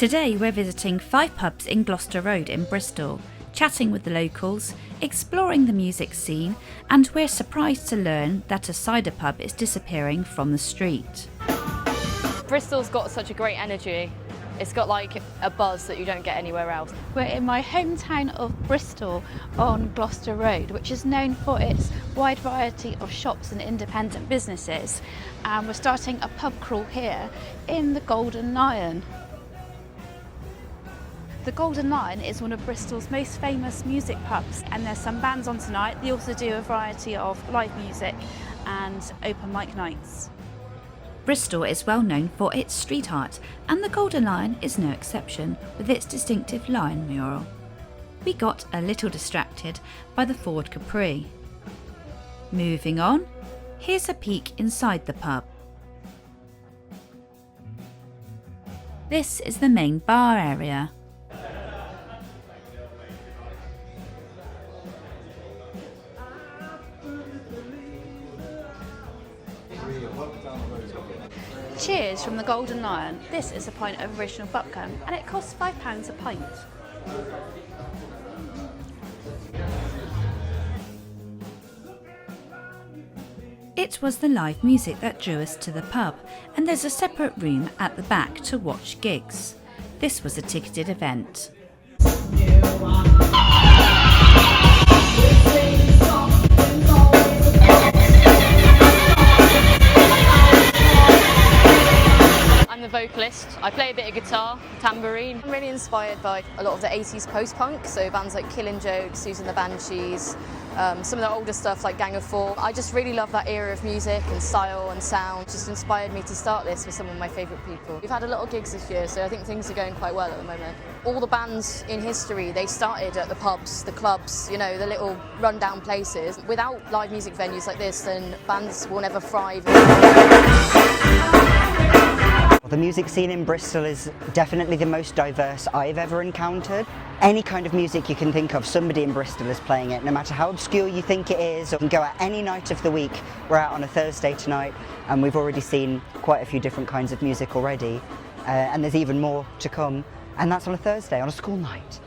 Today we're visiting 5 pubs in Gloucester Road in Bristol, chatting with the locals, exploring the music scene, and we're surprised to learn that a cider pub is disappearing from the street. Bristol's got such a great energy. It's got like a buzz that you don't get anywhere else. We're in my hometown of Bristol on Gloucester Road, which is known for its wide variety of shops and independent businesses. And we're starting a pub crawl here in the Golden Lion. The Golden Lion is one of Bristol's most famous music pubs, and there's some bands on tonight. They also do a variety of live music and open mic nights. Bristol is well known for its street art, and the Golden Lion is no exception, with its distinctive lion mural. We got a little distracted by the Ford Capri. Moving on, here's a peek inside the pub. This is the main bar area. Cheers from the Golden Lion. This is a pint of original buckcomb and it costs £5 a pint. It was the live music that drew us to the pub, and there's a separate room at the back to watch gigs. This was a ticketed event. I'm the vocalist. I play a bit of guitar, tambourine. I'm really inspired by a lot of the 80s post-punk, so bands like Killing Joke, Susan the Banshees, some of the older stuff like Gang of Four. I just really love that era of music and style and sound. Just inspired me to start this with some of my favourite people. We've had a lot of gigs this year, so I think things are going quite well at the moment. All the bands in history, they started at the pubs, the clubs, you know, the little run-down places. Without live music venues like this, then bands will never thrive. The music scene in Bristol is definitely the most diverse I've ever encountered. Any kind of music you can think of, somebody in Bristol is playing it, no matter how obscure you think it is. You can go out any night of the week. We're out on a Thursday tonight and we've already seen quite a few different kinds of music already, and there's even more to come, and that's on a Thursday, on a school night.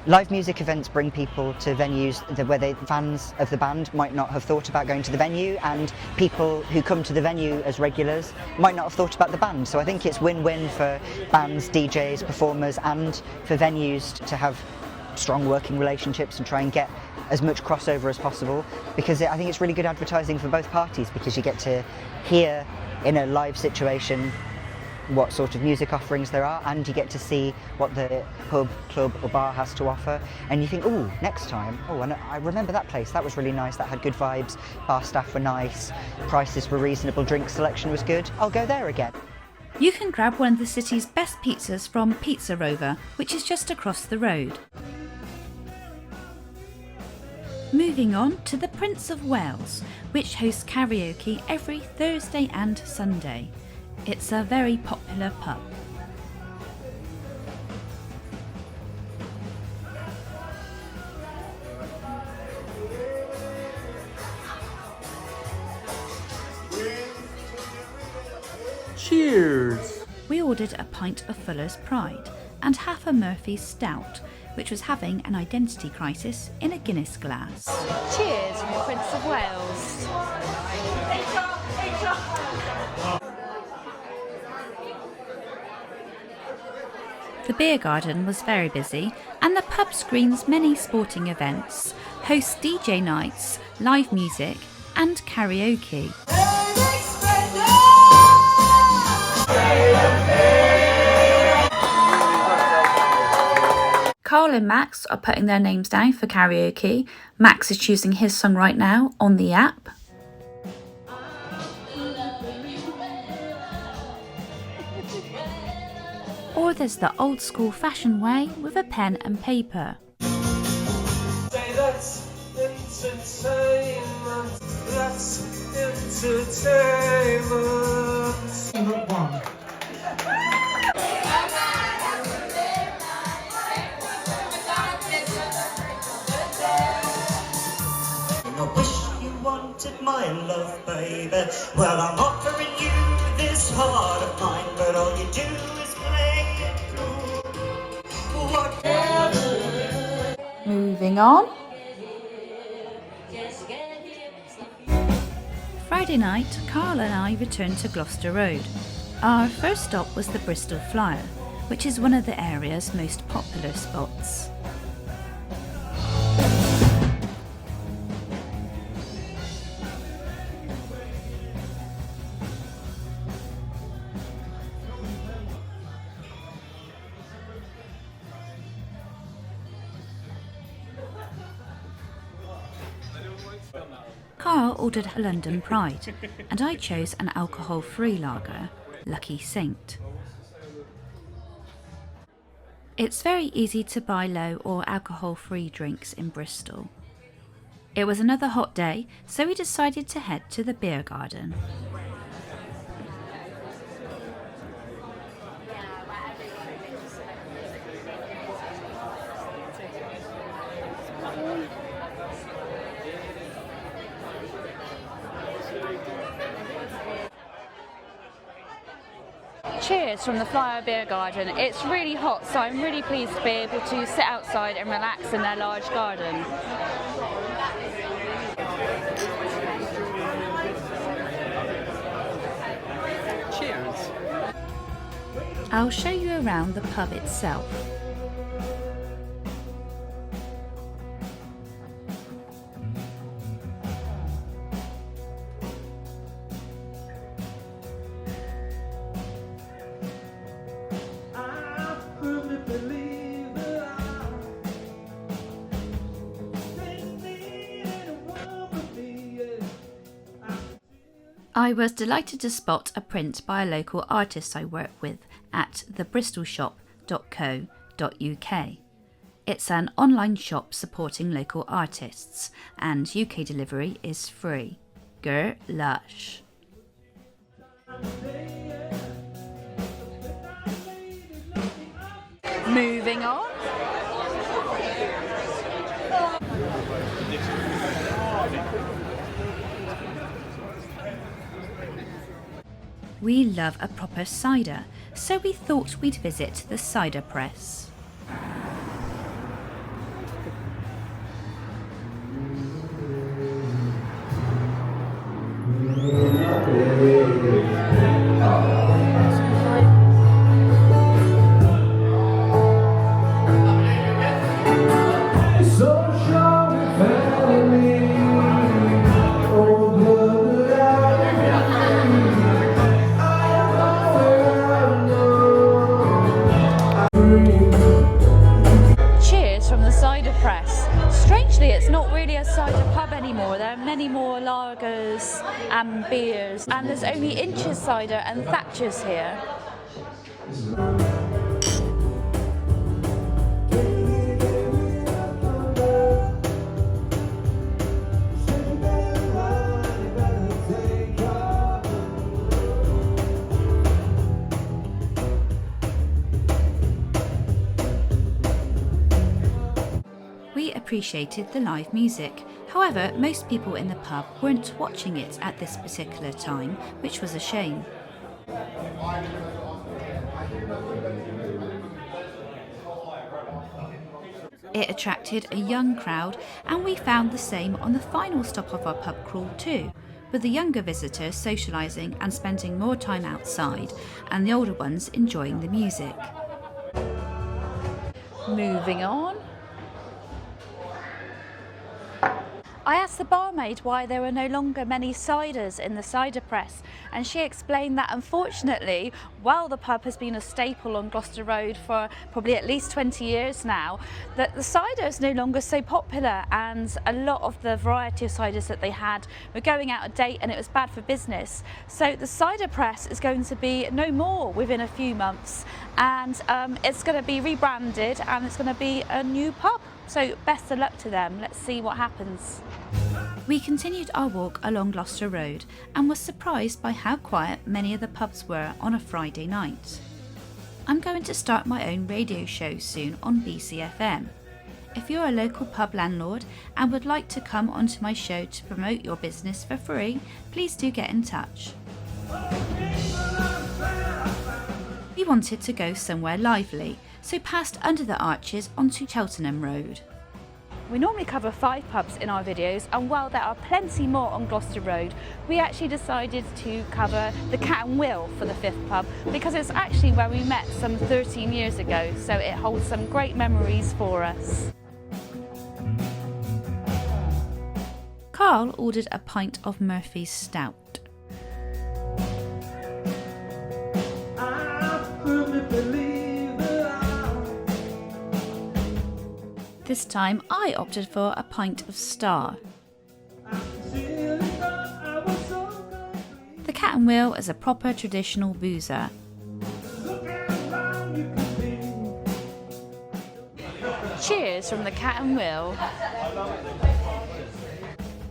Live music events bring people to venues where fans of the band might not have thought about going to the venue, and people who come to the venue as regulars might not have thought about the band. So I think it's win-win for bands, DJs, performers, and for venues to have strong working relationships and try and get as much crossover as possible, because I think it's really good advertising for both parties, because you get to hear in a live situation what sort of music offerings there are, and you get to see what the pub, club or bar has to offer, and you think, oh, next time, oh, and I remember that place, that was really nice, that had good vibes, bar staff were nice, prices were reasonable, drink selection was good, I'll go there again. You can grab one of the city's best pizzas from Pizza Rover, which is just across the road. Moving on to the Prince of Wales, which hosts karaoke every Thursday and Sunday. It's a very popular pub. Cheers! We ordered a pint of Fuller's Pride and half a Murphy's Stout, which was having an identity crisis in a Guinness glass. Cheers from the Prince of Wales. The beer garden was very busy, and the pub screens many sporting events, hosts DJ nights, live music and karaoke. Carl and Max are putting their names down for karaoke. Max is choosing his song right now on the app. Or there's the old school fashion way with a pen and paper. That's entertainment. Number one. I wish you wanted my love, baby. Well, I'm offering you this heart of mine, but all you do is play it cool. Moving on. Friday night, Carl and I returned to Gloucester Road. Our first stop was the Bristol Flyer, which is one of the area's most popular spots. Carl ordered a London Pride, and I chose an alcohol-free lager, Lucky Saint. It's very easy to buy low or alcohol-free drinks in Bristol. It was another hot day, so we decided to head to the beer garden. Cheers from the Flyer Beer Garden. It's really hot, so I'm really pleased to be able to sit outside and relax in their large garden. Cheers. I'll show you around the pub itself. I was delighted to spot a print by a local artist I work with at thebristolshop.co.uk. It's an online shop supporting local artists, and UK delivery is free. Ger lush. Moving on. We love a proper cider, so we thought we'd visit the Cider Press. Cheers from the Cider Press. Strangely, it's not really a cider pub anymore. There are many more lagers and beers, and there's only Inch's cider and Thatcher's here. We appreciated the live music. However, most people in the pub weren't watching it at this particular time, which was a shame. It attracted a young crowd, and we found the same on the final stop of our pub crawl too, with the younger visitors socialising and spending more time outside, and the older ones enjoying the music. Moving on. I asked the barmaid why there were no longer many ciders in the Cider Press, and she explained that unfortunately, while the pub has been a staple on Gloucester Road for probably at least 20 years now, that the cider is no longer so popular, and a lot of the variety of ciders that they had were going out of date and it was bad for business. So the Cider Press is going to be no more within a few months, and it's going to be rebranded and it's going to be a new pub. So best of luck to them. Let's see what happens. We continued our walk along Gloucester Road and was surprised by how quiet many of the pubs were on a Friday night. I'm going to start my own radio show soon on BCFM. If you're a local pub landlord and would like to come onto my show to promote your business for free, please do get in touch. We wanted to go somewhere lively, so passed under the arches onto Cheltenham Road. We normally cover 5 pubs in our videos, and while there are plenty more on Gloucester Road, we actually decided to cover the Cat and Wheel for the 5th pub because it's actually where we met some 13 years ago, so it holds some great memories for us. Carl ordered a pint of Murphy's Stout. This time I opted for a pint of Star. The Cat and Wheel is a proper traditional boozer. Cheers from the Cat and Wheel.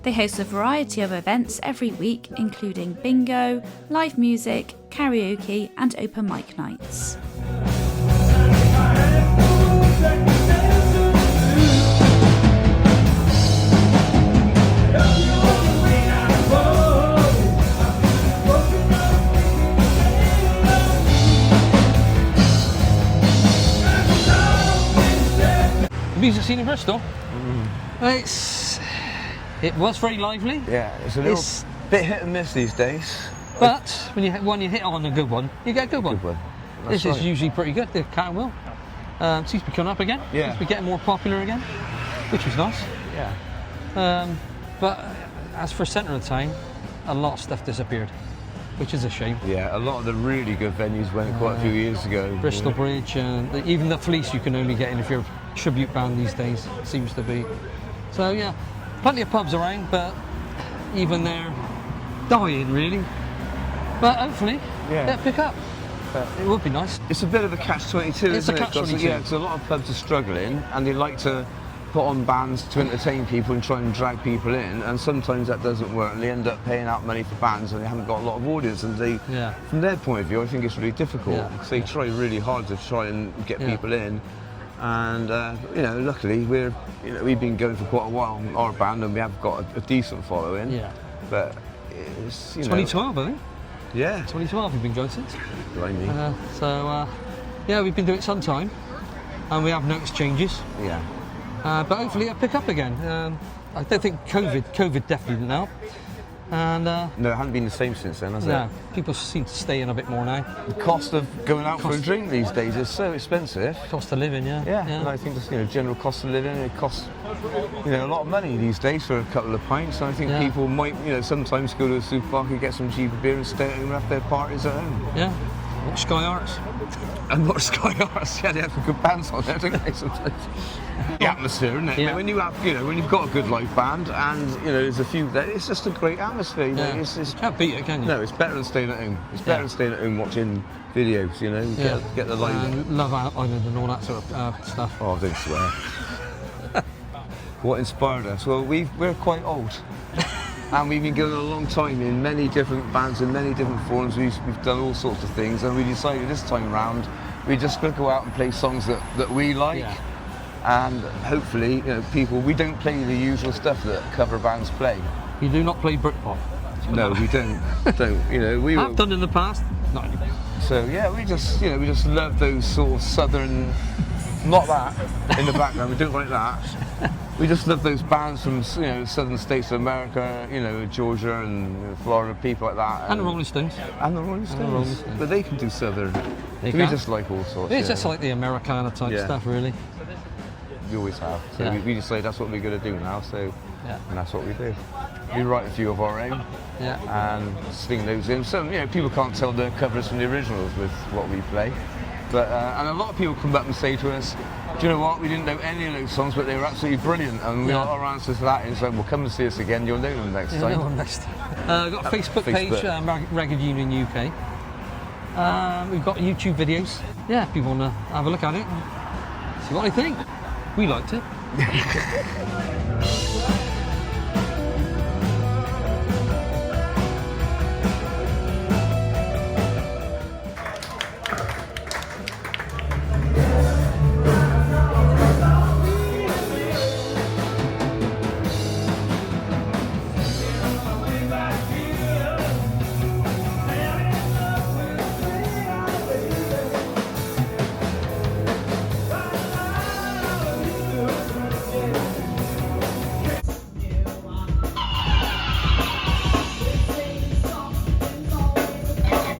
They host a variety of events every week, including bingo, live music, karaoke and open mic nights. Music scene in Bristol? It was very lively. Yeah, it's a little bit hit and miss these days. But when you hit on a good one, you get a good one. Good one. This is usually pretty good, the Cat and Wheel. Seems to be coming up again. Yeah. Seems to be getting more popular again, which is nice. Yeah. But as for centre of town, a lot of stuff disappeared, which is a shame. Yeah, a lot of the really good venues went quite a few years ago. Bristol Bridge, even the Fleece you can only get in if you're a tribute band these days, seems to be. So yeah, plenty of pubs around, but even they're dying really. But hopefully they'll pick up. It would be nice. It's a bit of a catch-22, isn't it? catch-22. Yeah, because a lot of pubs are struggling and they like to put on bands to entertain people and try and drag people in, and sometimes that doesn't work and they end up paying out money for bands and they haven't got a lot of audience, and from their point of view I think it's really difficult because they try really hard to try and get people in, and luckily we've been going for quite a while, our band, and we have got a decent following. But it's 2012 I think. Yeah, 2012 we've been going since. Blimey. We've been doing it some time and we have noticed changes. But hopefully it'll pick up again. I don't think COVID definitely didn't help. And no, it hasn't been the same since then, has it? No, people seem to stay in a bit more now. The cost of going out for a drink these days is so expensive. Cost of living, yeah. And I think just general cost of living, it costs a lot of money these days for a couple of pints. And I think people might sometimes go to a supermarket, get some cheaper beer and stay at home and have their parties at home. Yeah. Watch Sky Arts. And watch Sky Arts, they have some good bands on there, don't they, sometimes? The atmosphere, isn't it? Yeah. When you have, when you've got a good live band and, there's a few there, it's just a great atmosphere, It's can't beat it, can you? No, it's better than staying at home. It's better than staying at home watching videos, get the live... Love Island and all that sort of stuff. Oh, don't swear. What inspired us? Well, we're quite old. And we've been going a long time in many different bands in many different forms. We've done all sorts of things, and we decided this time round we're just going to go out and play songs that we like, and hopefully, people. We don't play the usual stuff that cover bands play. You do not play Britpop? No, we don't. We have done in the past. Not anymore. So yeah, we just love those sort of southern. Not that in the background. We don't like that. We just love those bands from southern states of America, Georgia and Florida, people like that. And the Rolling Stones. And the Rolling Stones. But they can do southern. We just like all sorts. It's just like the Americana type stuff, really. We always have. So we decided that's what we're going to do now. So and that's what we do. We write a few of our own. And sling those in. Some people can't tell the covers from the originals with what we play. But, and a lot of people come up and say to us, do you know what, we didn't know any of those songs, but they were absolutely brilliant. And our answer to that is, well, come and see us again, you'll know them next time. Know them next time. We've got a Facebook page, Ragged Union UK. We've got YouTube videos. Yeah, if you want to have a look at it, see what I think. We liked it.